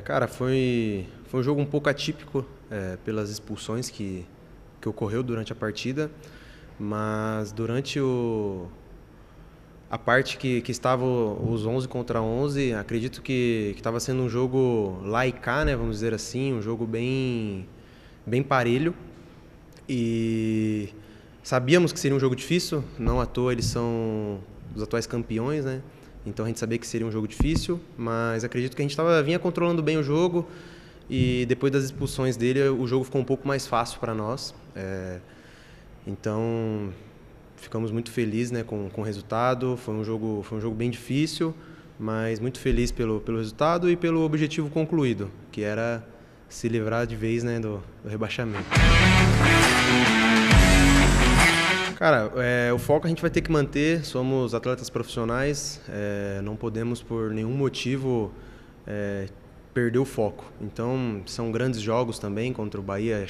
Cara, foi um jogo um pouco atípico pelas expulsões que ocorreu durante a partida, mas durante a parte que estava os 11 contra 11, acredito que estava sendo um jogo lá e cá, né, vamos dizer assim, um jogo bem parelho, e sabíamos que seria um jogo difícil, não à toa eles são os atuais campeões, né? Então a gente sabia que seria um jogo difícil, mas acredito que a gente vinha controlando bem o jogo, e depois das expulsões dele o jogo ficou um pouco mais fácil para nós. Então ficamos muito felizes, né, com o resultado. Foi um jogo bem difícil, mas muito feliz pelo resultado e pelo objetivo concluído, que era se livrar de vez, né, do rebaixamento. Cara, o foco a gente vai ter que manter, somos atletas profissionais, não podemos por nenhum motivo perder o foco. Então, são grandes jogos também contra o Bahia,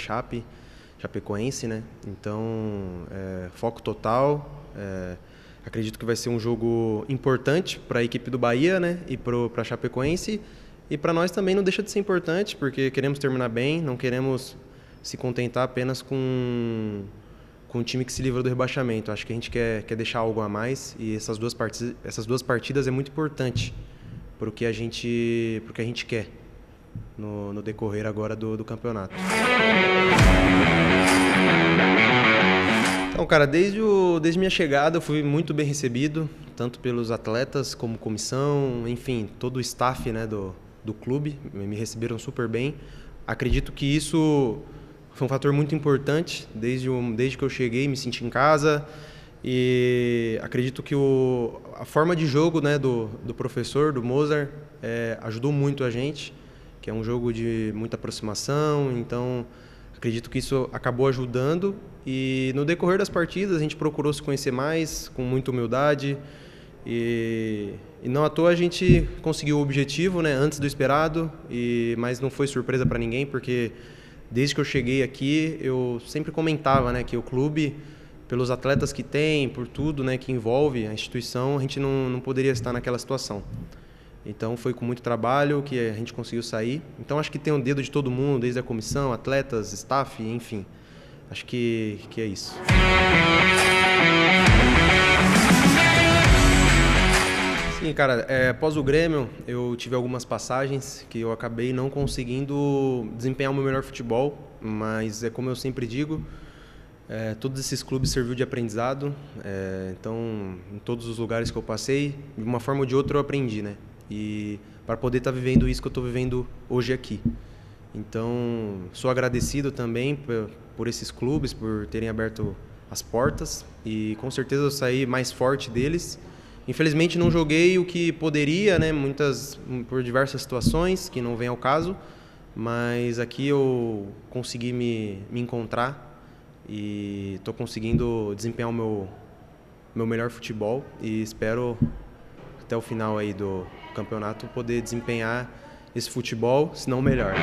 Chapecoense, né? Então, foco total. Acredito que vai ser um jogo importante para a equipe do Bahia, né? E para a Chapecoense. E para nós também não deixa de ser importante, porque queremos terminar bem, não queremos se contentar apenas com um time que se livrou do rebaixamento. Acho que a gente quer deixar algo a mais, e essas duas partidas é muito importante para o que a gente quer no decorrer agora do campeonato. Então, cara, desde minha chegada eu fui muito bem recebido, tanto pelos atletas como comissão, enfim, todo o staff, né, do clube, me receberam super bem. Acredito que isso foi um fator muito importante, desde que eu cheguei, me senti em casa, e acredito que a forma de jogo, né, do professor, do Mozart, ajudou muito a gente, que é um jogo de muita aproximação. Então acredito que isso acabou ajudando, e no decorrer das partidas a gente procurou se conhecer mais, com muita humildade, e não à toa a gente conseguiu o objetivo, né, antes do esperado, mas não foi surpresa para ninguém, porque desde que eu cheguei aqui, eu sempre comentava, né, que o clube, pelos atletas que tem, por tudo, né, que envolve a instituição, a gente não poderia estar naquela situação. Então foi com muito trabalho que a gente conseguiu sair. Então acho que tem um dedo de todo mundo, desde a comissão, atletas, staff, enfim. Acho que é isso. Sim, cara, após o Grêmio, eu tive algumas passagens que eu acabei não conseguindo desempenhar o meu melhor futebol, mas é como eu sempre digo, todos esses clubes serviu de aprendizado, então em todos os lugares que eu passei, de uma forma ou de outra eu aprendi, né? E para poder estar vivendo isso que eu estou vivendo hoje aqui. Então, sou agradecido também por esses clubes, por terem aberto as portas, e com certeza eu saí mais forte deles. Infelizmente não joguei o que poderia, né, por diversas situações que não vem ao caso, mas aqui eu consegui me encontrar e estou conseguindo desempenhar o meu melhor futebol, e espero até o final aí do campeonato poder desempenhar esse futebol, se não melhor.